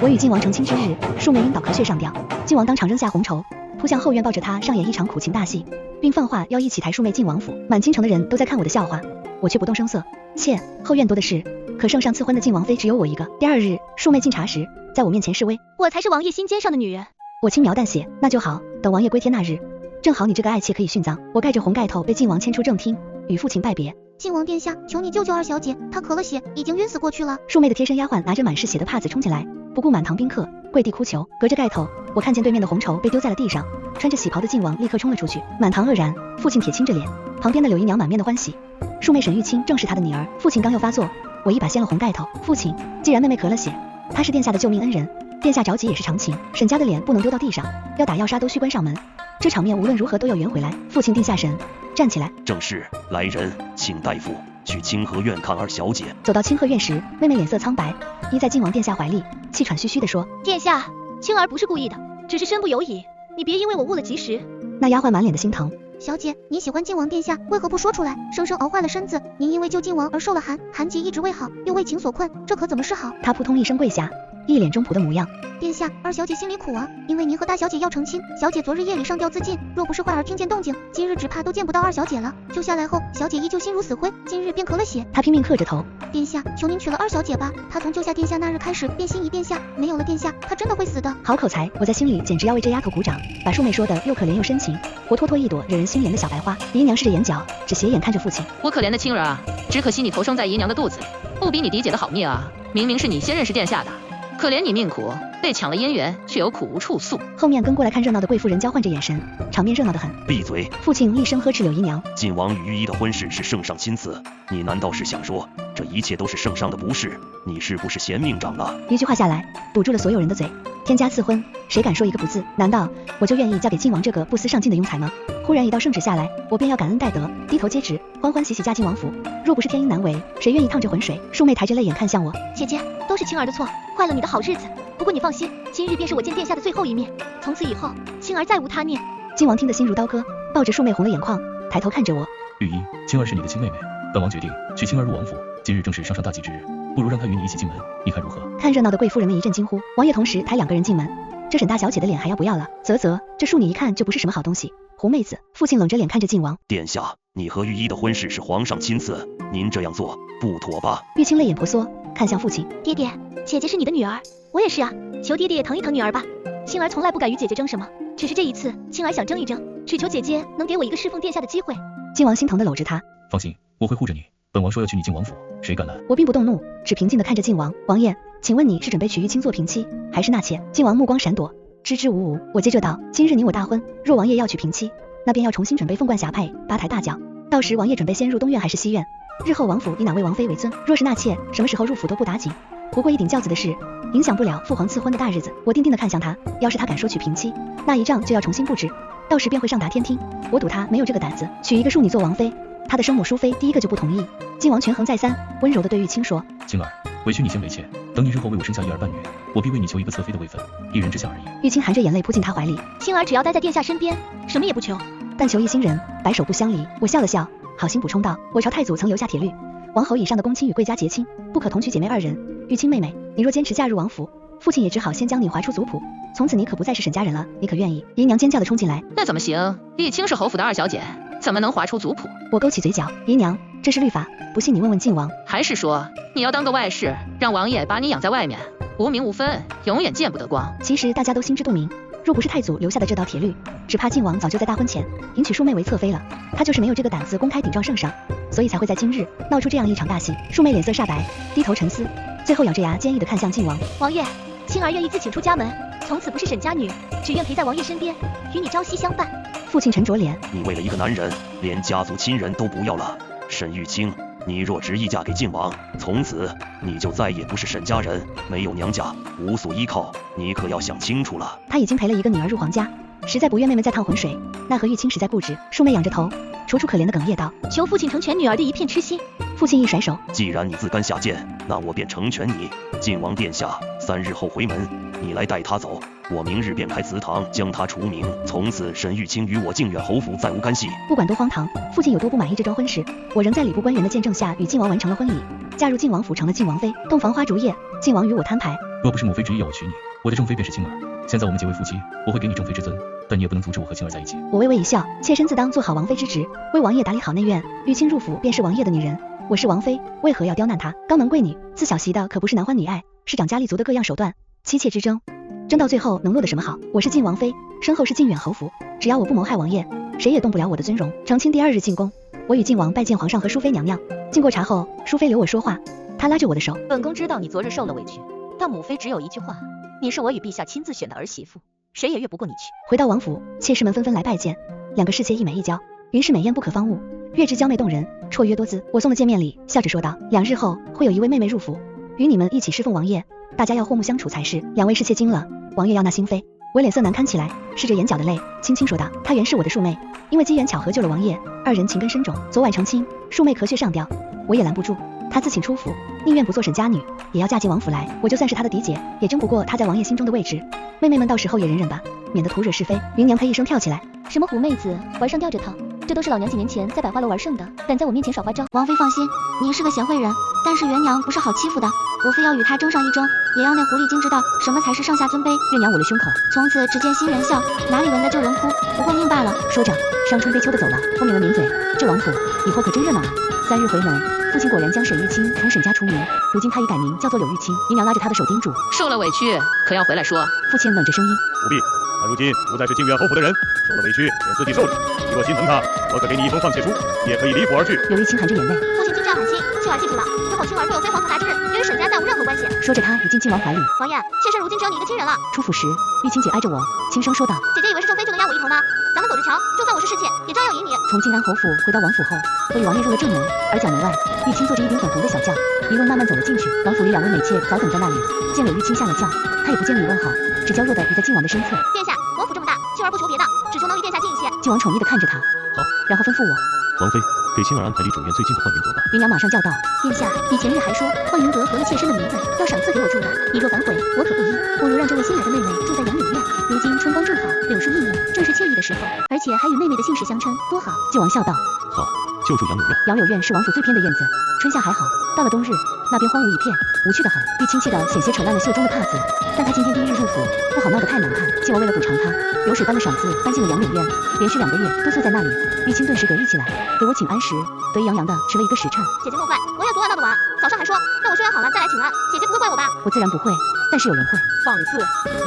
我与晋王成亲之日，庶妹晕倒咳血上吊，晋王当场扔下红绸，扑向后院，抱着她上演一场苦情大戏，并放话要一起抬庶妹进王府。满京城的人都在看我的笑话，我却不动声色。妾后院多的是，可圣上赐婚的晋王妃只有我一个。第二日，庶妹进茶时，在我面前示威，我才是王爷心尖上的女人。我轻描淡写，那就好，等王爷归天那日，正好你这个爱妾可以殉葬。我盖着红盖头被晋王牵出正厅，与父亲拜别。晋王殿下，求你救救二小姐，她咳了血，已经晕死过去了。庶妹的贴身丫鬟拿着满是血的帕子冲进来，不顾满堂宾客，跪地哭求。隔着盖头，我看见对面的红绸被丢在了地上，穿着喜袍的晋王立刻冲了出去，满堂愕然。父亲铁青着脸，旁边的柳姨娘满面的欢喜。庶妹沈玉清正是她的女儿。父亲刚要发作，我一把掀了红盖头。父亲，既然妹妹咳了血，她是殿下的救命恩人，殿下着急也是常情。沈家的脸不能丢到地上，要打要杀都需关上门。这场面无论如何都要圆回来。父亲定下神，站起来。正是，来人，请大夫去清河院看二小姐。走到清河院时，妹妹脸色苍白，依在晋王殿下怀里，气喘吁吁地说：殿下，青儿不是故意的，只是身不由己，你别因为我误了吉时。那丫鬟满脸的心疼。小姐，你喜欢晋王殿下，为何不说出来？生生熬坏了身子，您因为救晋王而受了寒疾，一直未好，又为情所困，这可怎么是好？她扑通一声跪下，一脸忠仆的模样。殿下，二小姐心里苦啊，因为您和大小姐要成亲，小姐昨日夜里上吊自尽，若不是慧儿听见动静，今日只怕都见不到二小姐了。救下来后，小姐依旧心如死灰，今日便咳了血。她拼命磕着头。殿下，求您娶了二小姐吧，她从救下殿下那日开始便心仪殿下，没有了殿下，她真的会死的。好口才，我在心里简直要为这丫头鼓掌，把庶妹说的又可怜又深情，活脱脱一朵惹人心怜的小白花。姨娘试着眼角，只斜眼看着父亲。我可怜的青儿啊，只可惜你投生在姨娘的肚子里，不比你嫡姐的好命啊！明明是你先认识殿下的，可怜你命苦，被抢了姻缘，却有苦无处诉。后面跟过来看热闹的贵妇人交换着眼神，场面热闹得很。闭嘴！父亲厉声呵斥柳姨娘。晋王与御医的婚事是圣上亲赐，你难道是想说这一切都是圣上的不是？你是不是嫌命长了？一句话下来，堵住了所有人的嘴。天家赐婚，谁敢说一个不字？难道我就愿意嫁给晋王这个不思上进的庸才吗？忽然一道圣旨下来，我便要感恩戴德，低头接旨，欢欢喜喜嫁进王府。若不是天因难违，谁愿意趟这浑水？庶妹抬着泪眼看向我。姐姐，都是青儿的错，坏了你的好日子。不过你放心，今日便是我见殿下的最后一面，从此以后，青儿再无他念。晋王听得心如刀割，抱着庶妹红了眼眶，抬头看着我。御医，青儿是你的亲妹妹，本王决定娶青儿入王府。今日正是上大吉之日，不如让她与你一起进门，你看如何？看热闹的贵夫人们一阵惊呼。王爷同时抬两个人进门，这沈大小姐的脸还要不要了？啧，这庶女一看就不是什么好东西。狐妹子。父亲冷着脸看着晋王。殿下，你和御医的婚事是皇上亲赐，您这样做不妥吧？玉清泪眼婆娑，看向父亲。爹爹，姐姐是你的女儿，我也是啊，求爹爹也疼一疼女儿吧。青儿从来不敢与姐姐争什么，只是这一次，青儿想争一争，只求姐姐能给我一个侍奉殿下的机会。晋王心疼地搂着她。放心，我会护着你。本王说要娶你进王府，谁敢拦？我并不动怒，只平静地看着晋王。王爷，请问你是准备娶玉清做平妻，还是纳妾？晋王目光闪躲，支支吾吾。我接着道，今日你我大婚，若王爷要娶平妻，那便要重新准备凤冠霞帔、八抬大轿，到时王爷准备先入东院还是西院？日后王府以哪位王妃为尊？若是纳妾，什么时候入府都不打紧，不过一顶轿子的事，影响不了父皇赐婚的大日子。我定定地看向他，要是他敢说娶平妻，那一仗就要重新布置，到时便会上达天听。我赌他没有这个胆子，娶一个庶女做王妃。他的生母淑妃第一个就不同意。晋王权衡再三，温柔地对玉清说：青儿，委屈你先为妾，等你日后为我生下一儿半女，我必为你求一个侧妃的位分，一人之下而已。玉清含着眼泪扑进他怀里。青儿只要待在殿下身边，什么也不求，但求一心人，白首不相离。我笑了笑，好心补充道：我朝太祖曾留下铁律，王侯以上的公亲与贵家结亲，不可同娶姐妹二人。玉清妹妹，你若坚持嫁入王府，父亲也只好先将你划出族谱，从此你可不再是沈家人了，你可愿意？姨娘尖叫地冲进来。那怎么行？玉清是侯府的二小姐，怎么能划出族谱？我勾起嘴角，姨娘，这是律法，不信你问问晋王。还是说你要当个外室，让王爷把你养在外面，无名无分，永远见不得光？其实大家都心知肚明，若不是太祖留下的这道铁律，只怕晋王早就在大婚前迎娶淑妹为侧妃了。他就是没有这个胆子公开顶撞圣上，所以才会在今日闹出这样一场大戏。淑妹脸色煞白，低头沉思，最后咬着牙坚毅地看向晋王。王爷，青儿愿意自请出家门，从此不是沈家女，只愿陪在王爷身边，与你朝夕相伴。父亲沉着脸，你为了一个男人，连家族亲人都不要了。沈玉清，你若执意嫁给晋王，从此你就再也不是沈家人，没有娘家，无所依靠，你可要想清楚了。他已经陪了一个女儿入皇家，实在不愿妹妹再趟浑水，奈何玉清实在固执。淑妹仰着头，楚楚可怜的哽咽道：求父亲成全女儿的一片痴心。父亲一甩手，既然你自甘下贱，那我便成全你。晋王殿下3日后回门，你来带他走，我明日便开祠堂将他除名，从此沈玉清与我靖远侯府再无干系。不管多荒唐，父亲有多不满意这桩婚事，我仍在礼部官员的见证下与晋王完成了婚礼，嫁入晋王府成了晋王妃。洞房花烛夜，晋王与我摊牌。若不是母妃执意要我娶你，我的正妃便是青儿。现在我们结为夫妻，我会给你正妃之尊，但你也不能阻止我和青儿在一起。我微微一笑，妾身自当做好王妃之职，为王爷打理好内院。玉清入府便是王爷的女人，我是王妃，为何要刁难她？高门贵女，自小习的可不是男欢女爱，是长家立族的各样手段。妻妾之争，争到最后能落得什么好？我是晋王妃，身后是晋远侯府，只要我不谋害王爷，谁也动不了我的尊荣。成亲第2日进宫，我与晋王拜见皇上和淑妃娘娘。敬过茶后，淑妃留我说话，她拉着我的手。本宫知道你昨日受了委屈，但母妃只有一句话，你是我与陛下亲自选的儿媳妇，谁也越不过你去。回到王府，妾室们纷纷来拜见，两个侍妾一美一娇，云是美艳不可方物，月之娇媚动人，绰约多姿。我送了见面礼，笑着说道：2日后会有一位妹妹入府，与你们一起侍奉王爷，大家要和睦相处才是。2位侍妾惊了，王爷要纳新妃。我脸色难堪起来，拭着眼角的泪，轻轻说道：她原是我的庶妹，因为机缘巧合救了王爷，2人情根深重。昨晚成亲，庶妹咳血上吊，我也拦不住，她自请出府，宁愿不做沈家女，也要嫁进王府来。我就算是她的嫡姐，也争不过她在王爷心中的位置。妹妹们到时候也忍忍吧，免得徒惹是非。云娘呸一声跳起来，什么狐妹子，玩上吊着套，这都是老娘几年前在百花楼玩剩的，敢在我面前耍花招。王妃放心，您是个贤惠人，但是元娘不是好欺负的，我非要与她争上一争，也要那狐狸精知道什么才是上下尊卑。月娘捂了胸口，从此只见新人笑，哪里闻得旧人哭，不过命罢了。说着伤春悲秋的走了。我抿了抿嘴，这王府以后可真热闹啊。3日回门，父亲果然将沈玉清从沈家除名，如今他已改名叫做柳玉清。姨娘拉着他的手叮嘱，受了委屈可要回来说。父亲冷着声音，不必，他如今不再是靖远侯府的人，受了委屈便自己受着。你若心疼他，我可给你一封放弃书，也可以离府而去。柳玉清含着眼泪，父亲今这样喊亲，庆儿记住了，以后庆儿若有飞黄腾达之日，也与沈家再无任何关系。说着他已进晋王怀里。王爷，妾身如今只有你一个亲人了。出府时，玉清姐挨着我，轻声说道：姐姐以为是正妃就能压我一头吗？咱们走着瞧，就算我是侍妾，也照样赢你。从靖安侯府回到王府后，我与王爷入了正门，而角门外，玉清坐着一顶粉红的小轿，一路慢慢走了进去。王府里2位美妾早等在那里，见柳玉清下了轿，她也不见礼问好，只娇弱的倚在靖王的身侧。殿下，王府这么大，庆儿不求别的，只求能离殿下近一些。靖王宠溺的看着她，好，然后吩咐我，王妃，给青儿安排离主院最近的幻云阁吧。云娘马上叫道：殿下，你前日还说幻云阁合了妾身的名分，要赏赐给我住的，你若反悔，我可不依。不如让这位新来的妹妹住在杨柳院，如今春光正好，柳树密密，正是惬意的时候，而且还与妹妹的姓氏相称，多好。靖王笑道：好，就住杨柳院。杨柳院是王府最偏的院子，春夏还好，到了冬日，那边荒芜一片，无趣的很。玉清气得险些扯烂了袖中的帕子，但他今天第1日入府，不好闹得太难看。靖王为了补偿他，流水般的赏赐搬进了杨柳院，连续2个月都宿在那里。玉清顿时得意起来，给我请安时，得意洋洋的迟了1个时辰。姐姐莫怪，我也昨晚闹得晚，早上还说让我休养好了再来请安，姐姐不会怪我吧？我自然不会，但是有人会。放肆！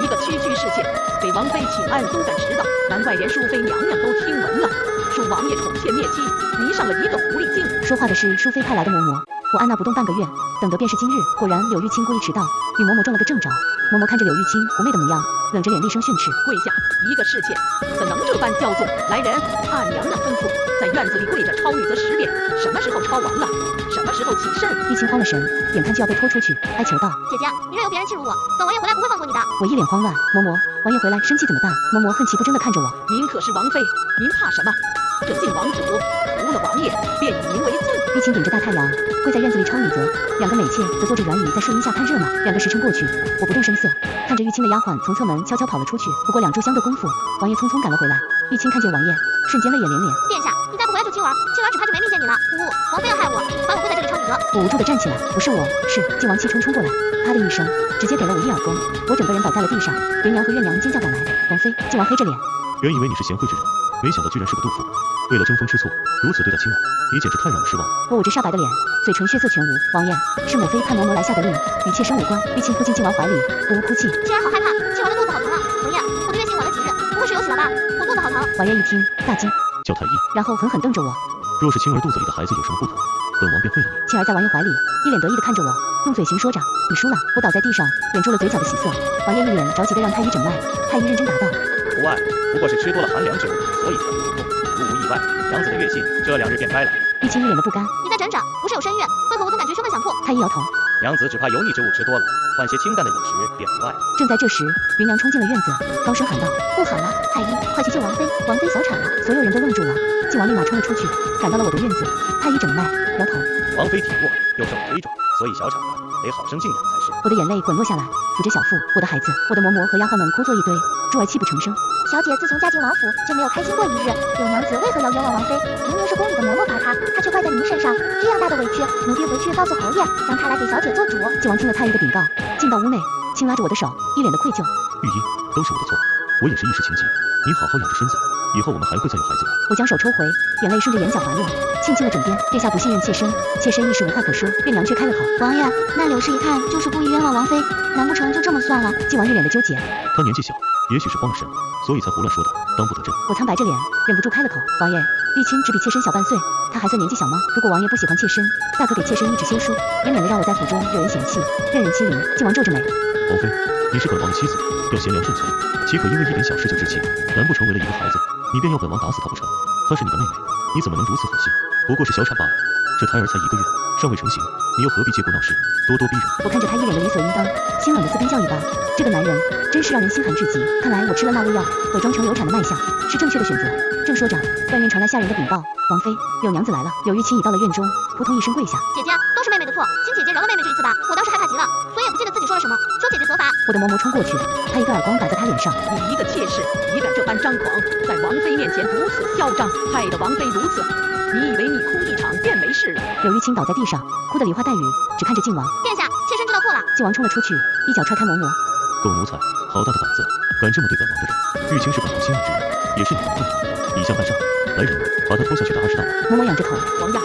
一个区区侍妾给王妃请安都敢迟到，难怪连淑妃娘娘都听闻了，说王爷宠妾灭妻，迷上了一个狐狸精。说话的是淑妃派来的嬷嬷。我按捺不动半个月，等得便是今日。果然柳玉清故意迟到，与嬷嬷中了个正着。嬷嬷看着柳玉清狐媚的模样，冷着脸厉声训斥：跪下！一个侍妾怎能这般骄纵？来人，按娘娘吩咐，在院子里跪着抄玉则10遍，什么时候抄完了，什么时候起身。玉清慌了神，眼看就要被拖出去，哀求道：姐姐，你若有别人欺辱我，等王爷回来不会放过你的。我一脸慌乱，嬷嬷，王爷回来生气怎么办？嬷嬷恨其不争的看着我，您可是王妃，您怕什么？这晋王府除了王爷，便以您为尊。玉清顶着大太阳跪在院子里抄玉则，2个美妾则坐着软椅在树荫下看热闹。2个时辰过去，我不动声色，看着玉清的丫鬟从侧门悄悄跑了出去。不过2炷香的功夫，王爷匆匆赶了回来。玉清看见王爷，瞬间泪眼连连。殿下，你再不回来救青儿，青儿只怕就没命见你了。王妃要害我，把我跪在这里抄你额。我无助的站起来，不是我，是靖王气冲冲过来，啪的一声，直接给了我一耳光，我整个人倒在了地上。元娘和月娘尖叫赶来，王妃，靖王黑着脸，原以为你是贤惠之人，没想到居然是个妒妇，为了争风吃醋，如此对待青儿，你简直太让我失望了。我捂着煞白的脸，嘴唇血色全无。王爷，是母妃派嬷嬷来下的令，与妾身无关。玉清扑进靖王怀里，呜呜哭泣。青儿好害怕，青儿的肚子好疼啊！王爷，我的月经晚了几日，不会是有喜了吧？我肚子好疼。王爷一听，大惊，叫太医。然后狠狠瞪着我。若是青儿肚子里的孩子有什么不妥，本王便废了你。青儿在王爷怀里，一脸得意地看着我，用嘴型说着：你输了。我倒在地上，掩住了嘴角的喜色。王爷一脸着急地让太医诊脉，太医认真答道：无碍，不过是吃多了寒凉酒，所以才会痛。如无意外，娘子的月信这2日便该来。玉清一脸的不甘，你再诊诊，不是有身孕，为何我总感觉胸闷想吐？太医摇头，娘子只怕油腻之物吃多了，换些清淡的饮食便无碍。正在这时，云娘冲进了院子，高声喊道：不好了，太医，快去救王妃，王妃小产了。所有人都愣住了。靖王立马冲了出去，赶到了我的院子。太医诊了脉，摇头，王妃体弱，又受推撞，所以小产了，得好生静养才是。我的眼泪滚落下来，抚着小腹，我的孩子，我的嬷嬷和丫鬟们哭作一堆，珠儿泣不成声。小姐自从嫁进王府，就没有开心过1日。柳娘子为何要冤枉王妃？明明是宫里的嬷嬷罚她，她却怪在您身上。这样大的委屈，奴婢回去告诉侯爷，让他来给小姐做主。靖王听了太医的禀告，进到屋内，轻拉着我的手，一脸的愧疚。玉一，都是我的错，我也是一时情急，你好好养着身子，以后我们还会再有孩子的。我将手抽回，眼泪顺着眼角滑落，沁进了枕边。殿下不信任妾身，妾身一时无话可说，愿娘却开了口。王爷，那柳氏一看就是故意冤枉王妃，难不成就这么算了？靖王一脸的纠结。他年纪小，也许是慌了神，所以才胡乱说的，当不得真。我苍白着脸，忍不住开了口。王爷，玉清只比妾身小半岁，她还算年纪小吗？如果王爷不喜欢妾身，大可给妾身一纸休书，也免得让我在府中惹人嫌弃，任人欺凌。靖王皱着眉。王妃，你是本王的妻子，要贤良顺从，岂可因为一点小事就置气？难不成为了一个孩子，你便要本王打死她不成？她是你的妹妹，你怎么能如此狠心？不过是小产罢了，这胎儿才1个月，尚未成型，你又何必借故闹事，咄咄逼人？我看着他一脸的理所应当，心冷的自编教育吧。这个男人真是让人心寒至极。看来我吃了那胃药，伪装成流产的脉象是正确的选择。正说着，外面传来下人的禀报，王妃，柳娘子来了。柳玉清已到了院中，扑通一声跪下。姐姐，都是妹妹的错，请姐姐饶了妹妹这一次吧。我当时害怕极了，所以也不记得自己说了什么，求姐姐责罚。我的嬷嬷冲过去，他一个耳光打在他脸上。你一个妾室，也敢这般张狂，在王妃面前如此嚣张，害得王妃如此。你以为你哭一场便没事了？柳玉清倒在地上，哭得梨花带雨，只看着靖王。殿下，妾身知道错了。靖王冲了出去，一脚踹开嬷嬷。狗奴才，好大的胆子，敢这么对本王的人！玉清是本王心爱之人，也是你们的贵人，以下犯上，来人，把他拖下去打20大板。嬷嬷仰着头。王亚，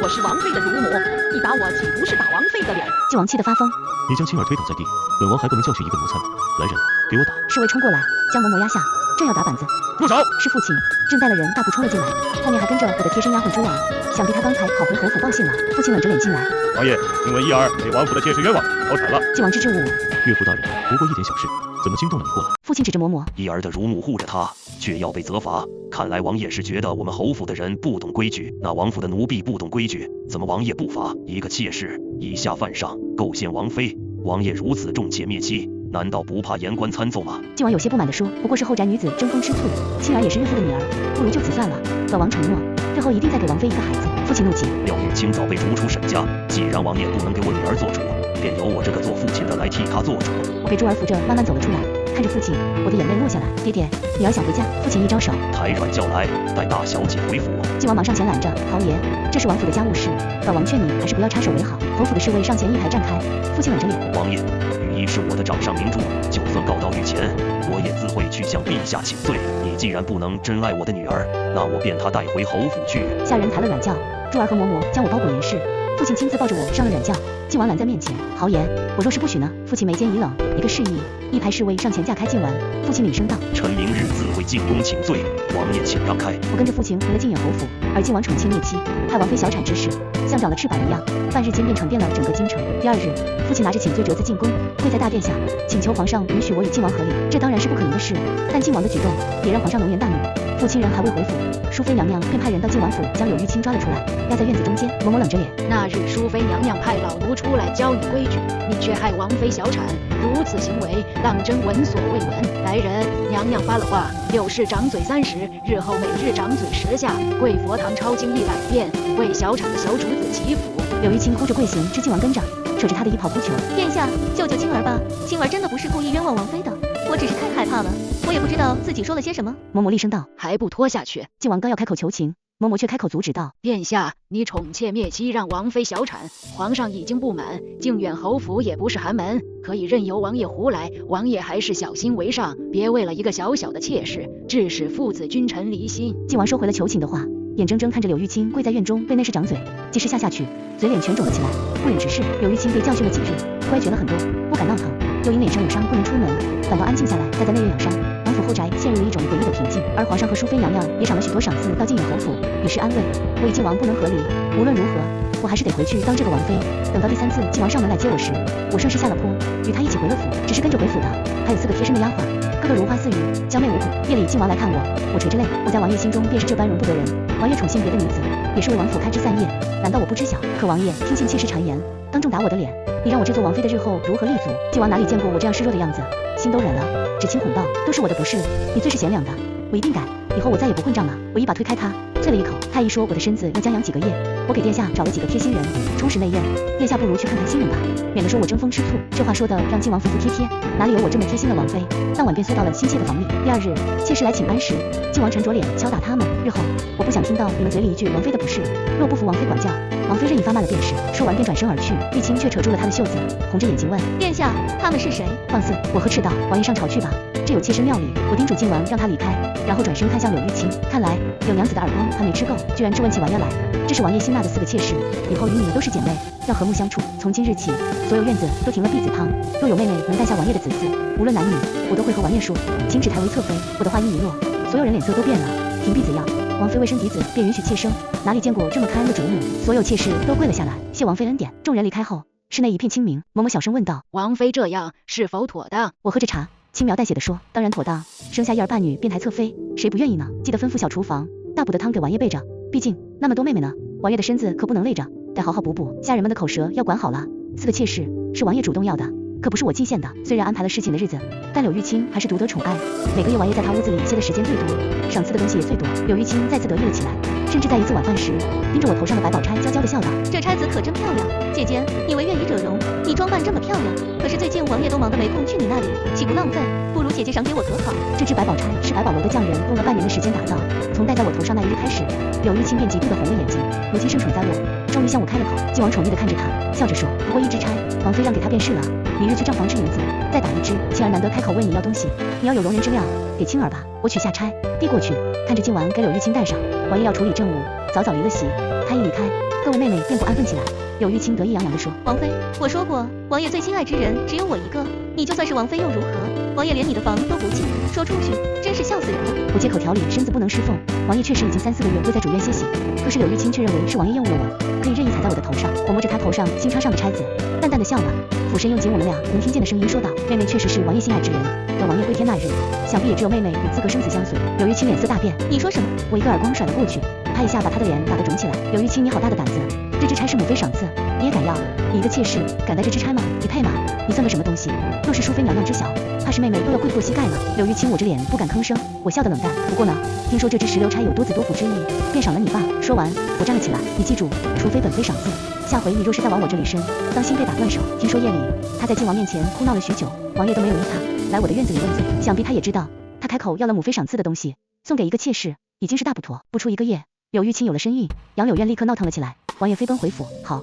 我是王妃的乳母，你打我岂不是打王妃的脸？靖王气得发疯。你将青儿推倒在地，本王还不能教训一个奴才吗？来人，给我打！侍卫冲过来，将嬷嬷压下，正要打板子。住手！是父亲，正带了人大步冲了进来，后面还跟着我的贴身丫鬟珠儿，想必他刚才跑回侯府报信了。父亲冷着脸进来。王爷，听闻一儿被王府的妾室冤枉，早产了。靖王支支吾吾。岳父大人，不过一点小事，怎么惊动了你过来？父亲指着嬷嬷。一儿的乳母护着她，却要被责罚。看来王爷是觉得我们侯府的人不懂规矩，那王府的奴婢不懂规矩，怎么王爷不罚？一个妾室，以下犯上，构陷王妃。王爷如此重妾灭妻，难道不怕言官参奏吗？靖王有些不满地说，不过是后宅女子争风吃醋，青儿也是日父的女儿，不如就此算了。本王承诺，日后一定再给王妃一个孩子。父亲怒极。廖玉清早被逐出沈家，既然王爷不能给我女儿做主，便由我这个做父亲的来替她做主。我被珠儿扶着慢慢走了出来，看着父亲，我的眼泪落下来。爹爹，女儿想回家。父亲一招手，抬软轿来，带大小姐回府。靖王忙上前拦着，豪爷，这是王府的家务事，本王劝你还是不要插手为好。侯府的侍卫上前一排站开。父亲冷着脸，王爷，玉一是我的掌上明珠，就算告到御前，我也自会去向陛下请罪。你既然不能真爱我的女儿，那我便她带回侯府去。下人抬了软轿，珠儿和嬷嬷将我包裹严实，父亲亲自抱着我上了软轿。靖王拦在面前，豪言，我若是不许呢？父亲眉间一冷，一个示意，一排侍卫上前架开靖王。父亲凛声道：臣明日自会进宫请罪，王爷请让开。我跟着父亲回了靖远侯府，而靖王宠妾灭妻，害王妃小产之事，像长了翅膀一样，半日间便传遍了整个京城。第二日，父亲拿着请罪折子进宫，跪在大殿下，请求皇上允许我与靖王和离。这当然是不可能的事，但靖王的举动也让皇上龙颜大怒。父亲人还未回府，淑妃娘娘便派人到靖王府将柳玉清抓了出来，压在院子中间。嬷嬷冷着脸，那日淑妃娘娘派老奴出来教你规矩，你却害王妃小产，如此行为当真闻所未闻。来人，娘娘发了话，柳氏掌嘴30，日后每日掌嘴10下，跪佛堂抄经100遍，为小产的小主子祈福。柳玉清哭着跪行，知靖王跟着，扯着他的衣袍哭求：殿下，救救青儿吧！青儿真的不是故意冤枉王妃的，我只是太害怕了，我也不知道自己说了些什么。嬷嬷厉声道：还不拖下去！靖王刚要开口求情，嬷嬷却开口阻止道：殿下，你宠妾灭妻，让王妃小产，皇上已经不满，靖远侯府也不是寒门，可以任由王爷胡来，王爷还是小心为上，别为了一个小小的妾室，致使父子君臣离心。靖王收回了求情的话，眼睁睁看着柳玉清跪在院中被内侍掌嘴，即使下去，嘴脸全肿了起来，不忍直视。柳玉清被教训了几日，乖觉了很多，不敢闹腾，又因脸上有伤不能出门，等到安静下来，再在内院养伤。王府后宅陷入了一种诡异的平静，而皇上和淑妃娘娘也赏了许多赏赐到靖远侯府，以示安慰。我与靖王不能和离，无论如何，我还是得回去当这个王妃。等到第3次靖王上门来接我时，我顺势下了坡，与他一起回了府。只是跟着回府的还有4个贴身的丫鬟，个个如花似玉，娇媚无骨。夜里靖王来看我，我垂着泪，我在王爷心中便是这般容不得人。王爷宠幸别的女子，也是为王府开枝散叶，难道我不知晓？可王爷听信妾室谗言，当众打我的脸，你让我这座王妃的日后如何立足？靖王哪里见过我这样示弱的样子，心都软了，只轻哄道：都是我的不是，你最是贤良的，我一定改，以后我再也不混账了。我一把推开他，啐了一口。他一说我的身子要将养几个月，我给殿下找了几个贴心人，充实内院。殿下不如去看看新人吧，免得说我争风吃醋。这话说的让靖王服服帖帖，哪里有我这么贴心的王妃？当晚便搜到了新妾的房里。第2日，妾室来请安时，靖王沉着脸敲打他们。日后，我不想听到你们嘴里一句王妃的不是，若不服王妃管教，王妃任意发骂了便是，说完便转身而去。玉清却扯住了他的袖子，红着眼睛问：殿下，他们是谁？放肆！我呵斥道：王爷上朝去吧，这有妾身妙礼。我叮嘱靖王让他离开，然后转身看向柳玉清，看来柳娘子的耳光还没吃够，居然质问起王爷来。这是王爷新纳的4个妾室，以后与你都是姐妹，要和睦相处。从今日起，所有院子都停了婢子汤。若有妹妹能诞下王爷的子嗣，无论男女，我都会和王爷说，请指抬为侧妃。我的话音一落，所有人脸色都变了。停婢子药，王妃未生嫡子便允许妾生，哪里见过这么开恩的主母？所有妾室都跪了下来，谢王妃恩典。众人离开后，室内一片清明。嬷嬷小声问道：王妃这样是否妥当？我喝着茶，轻描淡写的说：当然妥当，生下一儿半女便抬侧妃，谁不愿意呢？记得吩咐小厨房大补的汤给王爷备着，毕竟那么多妹妹呢，王爷的身子可不能累着，得好好补补。下人们的口舌要管好了。4个妾室是王爷主动要的，可不是我进献的。虽然安排了侍寝的日子，但柳玉清还是独得宠爱。每个月王爷在他屋子里歇的时间最多，赏赐的东西也最多。柳玉清再次得意了起来，甚至在一次晚饭时，盯着我头上的百宝钗娇娇的笑道：这钗子可真漂亮，姐姐，你为愿以惹容，你装扮这么漂亮，可是最近王爷都忙得没空去你那里，岂不浪费？不如姐姐赏给我可好？这只百宝钗是百宝楼的匠人用了半年的时间打造，从戴在我头上那一日开始，柳玉清便极度的红了眼睛。如今盛宠在我，终于向我开了口。靖王宠溺的看着他，笑着说：不过一支钗，王妃让给他便是了，明日去账房支银子，再打一支。庆儿难得开口问你要东西，你要有容人之料，给青儿吧。我取下钗递过去，看着靖王给柳玉清戴上。王爷要处理政务，早早离了席，他一离开，各位妹妹便不安分起来。柳玉清得意洋洋地说：王妃，我说过，王爷最心爱之人只有我一个，你就算是王妃又如何？王爷连你的房都不进，说出去真是笑死人了。我借口调理身子不能侍奉，王爷确实已经3、4个月未在主院歇息，可是柳玉清却认为是王爷厌恶了我，可以任意踩在我的头上。我摸着他头上新穿上的钗子，淡淡的笑了，俯身用仅我们俩能听见的声音说道：妹妹确实是王爷心爱之人，等王爷归天那日，想必也只有妹妹有资格生死相随。柳玉清脸色大变，你说什么？我一个耳光甩了过去，啪一下把他的脸打得肿起来。柳玉清，你好大的胆子，这支钗是母妃赏赐，你也敢要？你一个妾室敢戴这支钗吗？你配吗？你算个什么东西？若是淑妃娘娘知晓，怕是妹妹都要跪破膝盖了。柳玉清捂着脸不敢吭声，我笑得冷淡。不过呢，听说这支石榴钗有多子多福之意，便赏了你吧。说完，我站了起来。你记住，除非本妃赏赐，下回你若是再往我这里伸，当心被打断手。听说夜里他在靖王面前哭闹了许久，王爷都没有依他，来我的院子里问罪。想必他也知道，他开口要了母妃赏赐的东西，送给一个妾室，已经是大不妥。不出1个月，柳玉清有了身孕，杨柳院立刻闹腾了起来。王爷飞奔回府，好，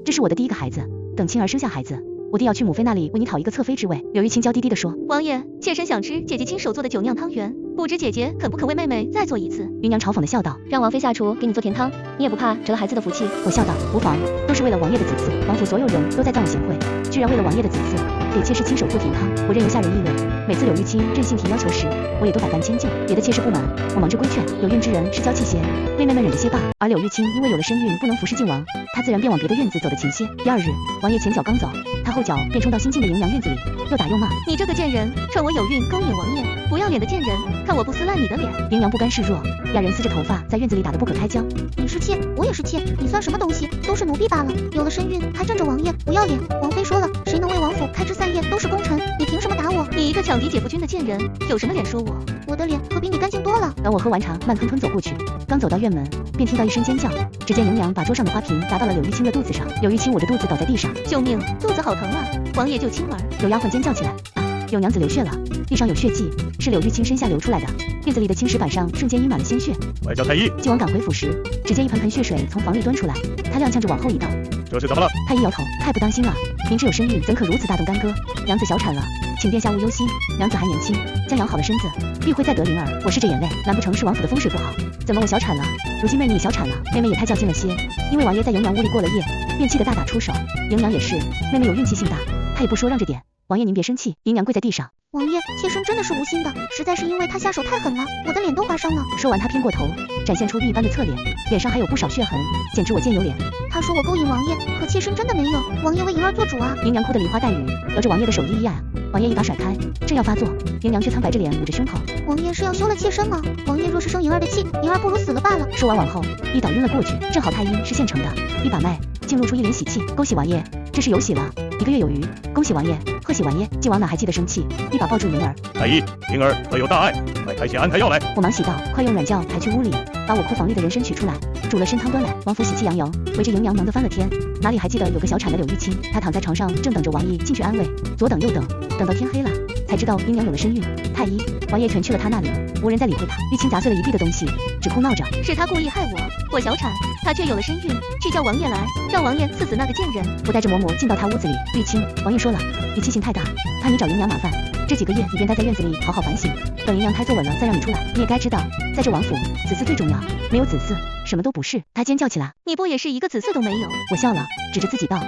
这是我的第一个孩子，等青儿生下孩子，我定要去母妃那里为你讨一个侧妃之位。柳玉清娇滴滴地说：王爷，妾身想吃姐姐亲手做的酒酿汤圆，不知姐姐肯不肯为妹妹再做一次？芸娘嘲讽地笑道：让王妃下厨给你做甜汤，你也不怕折了孩子的福气？我笑道：无妨，都是为了王爷的子嗣，王府所有人都在赞我贤惠，居然为了王爷的子嗣给妾室亲手做甜汤，我任由下人议论。每次柳玉清任性提要求时，我也都百般迁就。别的妾室不满，我忙着规劝，有孕之人是娇气些，妹妹们忍着些罢。而柳玉清因为有了身孕不能服侍靖王，她自然便往别的院子走得勤些。第2日，王爷前脚刚走，他后脚便冲到新进的迎娘院子里，又打又骂：你这个贱人，趁我有孕勾引王爷，不要脸的贱人，看我不撕烂你的脸！迎娘不甘示弱，哑人撕着头发在院子里打得不可开交。你是妾，我也是妾，你算什么东西？都是奴婢罢了，有了身孕还镇着王爷，不要脸！王妃说了，谁能为王府开枝散叶都是功臣，你凭什么打我？你一个抢嫡姐夫君的贱人，有什么脸说我？我的脸可比你干净多了。等我喝完茶，慢吞吞走过去，刚走到院门，便听到一声尖叫。只见迎娘把桌上的花瓶砸到了柳玉清的肚子上，柳玉清捂着肚子倒在地上。救命，肚子好疼啊！王爷救青儿！有丫鬟尖叫起来：啊，有娘子流血了，地上有血迹，是柳玉清身下流出来的。院子里的青石板上瞬间溢满了鲜血。外叫太医。靖王赶回府时，只见一盆盆血水从房里端出来，他踉跄着往后移道：这是怎么了？太医摇头：太不当心了，明知有身孕，怎可如此大动干戈？娘子小产了，请殿下勿忧心，娘子还年轻，将养好了身子，必会再得灵儿。我拭着眼泪，难不成是王府的风水不好？怎么我小产了？如今妹妹也小产了，妹妹也太较劲了些。因为王爷在迎娘屋里过了夜，便气得大打出手。迎娘也是，妹妹有运气性大，她也不说让着点。王爷您别生气。迎娘跪在地上：王爷，妾身真的是无心的，实在是因为他下手太狠了，我的脸都划伤了。说完，他偏过头，展现出玉一般的侧脸，脸上还有不少血痕，简直我见犹怜。他说我勾引王爷，可妾身真的没有，王爷为银儿做主啊！迎娘哭得梨花带雨，摇着王爷的手依依啊。王爷一把甩开，正要发作，迎娘却苍白着脸捂着胸口。王爷是要休了妾身吗？王爷若是生银儿的气，银儿不如死了罢了。说完往后一倒晕了过去。正好太医是现成的，一把脉，竟露出一脸喜气。恭喜王爷，这是有喜了，1个月有余。恭喜王爷，贺喜王爷。靖王哪还记得生气，一把抱住银儿。太医，银儿可有大碍？快抬些安胎药来。我忙喜道：快用软轿抬去屋里，把我库房里的人参取出来，煮了参汤端来。王府喜气洋洋，围着迎娘忙得翻了天，哪里还记得有个小产的柳玉清？她躺在床上正等着王爷进去安慰，左等右等，等到天黑了，才才知道芸娘有了身孕。太医，王爷全去了她那里，无人再理会她。玉清砸碎了一地的东西，只哭闹着。是他故意害我，我小产，他却有了身孕，去叫王爷来，让王爷刺死那个贱人。我带着嬷嬷进到他屋子里，玉清，王爷说了，你气性太大，怕你找芸娘麻烦。这几个夜你便待在院子里好好反省，等芸娘胎坐稳了再让你出来。你也该知道，在这王府，子嗣最重要，没有子嗣，什么都不是。他尖叫起来，你不也是一个子嗣都没有？我笑了，指着自己道，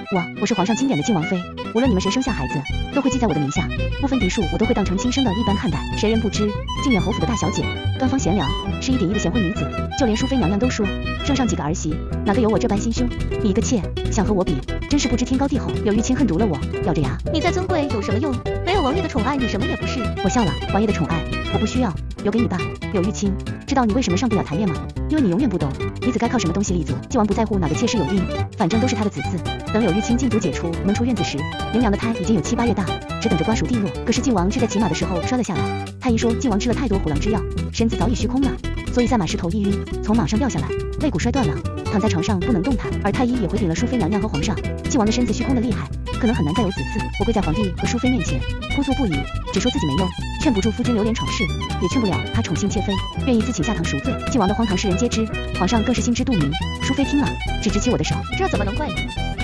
我是皇上钦点的靖王妃，无论你们谁生下孩子，都会记在我的名下，不分嫡庶，我都会当成亲生的一般看待。谁人不知，靖远侯府的大小姐，端方贤良，是1顶1的贤惠女子，就连淑妃娘娘都说，生上几个儿媳，哪个有我这般心胸？你一个妾，想和我比，真是不知天高地厚。柳玉清恨毒了我，咬着牙，你再尊贵有什么用？没有王爷的宠爱，你什么也不是。我笑了，王爷的宠爱我不需要，留给你吧。柳玉清，知道你为什么上不了台面吗？因为你永远不懂嫡子该靠什么东西立足。靖王不在乎哪个妾室有孕，反正都是他的子嗣。等柳玉清禁足解除，能出院子时，芸娘的胎已经有7、8月大，只等着瓜熟蒂落。可是靖王却在骑马的时候摔了下来。太医说靖王吃了太多虎狼之药，身子早已虚空了，所以赛马时头一晕，从马上掉下来，肋骨摔断了，躺在床上不能动弹。而太医也回禀了淑妃娘娘和皇上，靖王的身子虚空的厉害，可能很难再有子嗣。我跪在皇帝和淑妃面前，哭诉不已，只说自己没用，劝不住夫君流连闯世，也劝不了他宠幸妾妃，愿意自请下堂赎罪。靖王的荒唐世人皆知，皇上更是心知肚明。淑妃听了，只执起我的手，这怎么能怪你？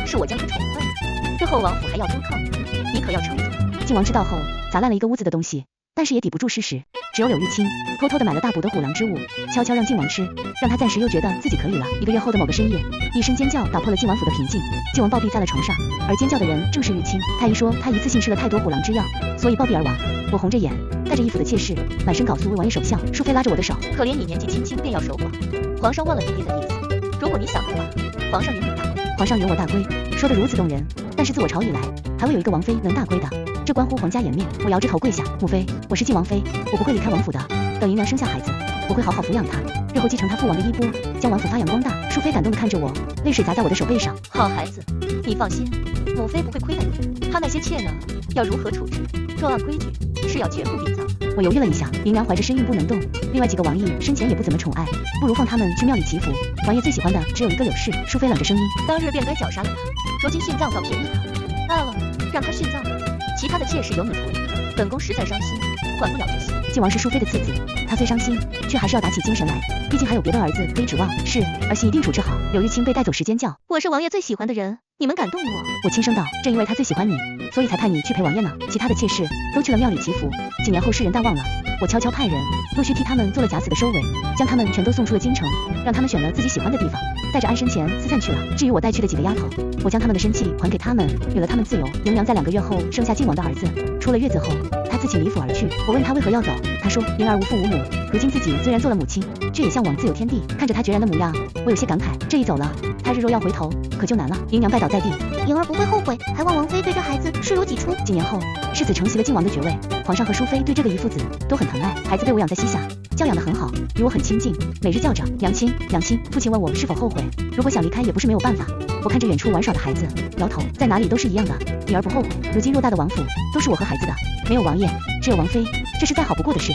是我将他宠坏了，日后王府还要多靠你，你可要撑住。靖王知道后，砸烂了一个屋子的东西，但是也抵不住事实。只有柳玉清偷偷的买了大补的虎狼之物，悄悄让靖王吃，让他暂时又觉得自己可以了。1个月后的某个深夜，一声尖叫打破了靖王府的平静，靖王暴毙在了床上，而尖叫的人正是玉清。太医说他一次性吃了太多虎狼之药，所以暴毙而亡。我红着眼，带着义府的妾室，满身缟素为王爷守孝。淑妃拉着我的手，可怜你年纪轻轻便要守寡，皇上忘了你爹的意思。如果你想的话，皇上允你大归。皇上允我大归，说得如此动人，但是自我朝以来，还未有一个王妃能大归的，这关乎皇家颜面。我摇着头跪下，母妃，我是靖王妃，我不会离开王府的。等芸娘生下孩子，我会好好抚养她，日后继承她父王的衣钵，将王府发扬光大。淑妃感动地看着我，泪水砸在我的手背上。好孩子，你放心，母妃不会亏待你。她那些妾呢，要如何处置？若按规矩，是要全部殡葬。我犹豫了一下，芸娘怀着身孕不能动，另外几个王爷生前也不怎么宠爱，不如放他们去庙里祈福。王爷最喜欢的只有一个柳氏。淑妃冷着声音，当日便该绞杀了他，如今殉葬倒便宜他。罢了，让他殉葬吧，其他的妾室由你处理。本宫实在伤心，管不了这些。靖王是淑妃的次子，他虽伤心，却还是要打起精神来，毕竟还有别的儿子可以指望。是，儿媳一定处置好。柳玉清被带走时尖叫，我是王爷最喜欢的人，你们敢动我？我轻声道，正因为他最喜欢你，所以才派你去陪王爷呢。其他的妾室都去了庙里祈福，几年后世人淡忘了，我悄悄派人陆续替他们做了假死的收尾，将他们全都送出了京城，让他们选了自己喜欢的地方，带着安身钱四散去了。至于我带去的几个丫头，我将他们的身契还给他们，给了他们自由。芸娘在2个月后生下靖王的儿子，出了月子后，她自请离府而去。我问她为何要走，她说灵儿无父无母，如今自己虽然做了母亲，却也向往自由天地。看着她决然的模样，我有些感慨，这一走了，她日若要回头，可就难了。芸娘拜倒在地，莹儿不会后悔，还望王妃对这孩子视如己出。几年后，世子承袭了靖王的爵位，皇上和淑妃对这个遗父子都很疼爱，孩子被我养在膝下，教养得很好，与我很亲近，每日叫着娘亲娘亲。父亲问我是否后悔，如果想离开也不是没有办法。我看着远处玩耍的孩子，摇头，在哪里都是一样的，女儿不后悔。如今偌大的王府都是我和孩子的，没有王爷，只有王妃，这是再好不过的事。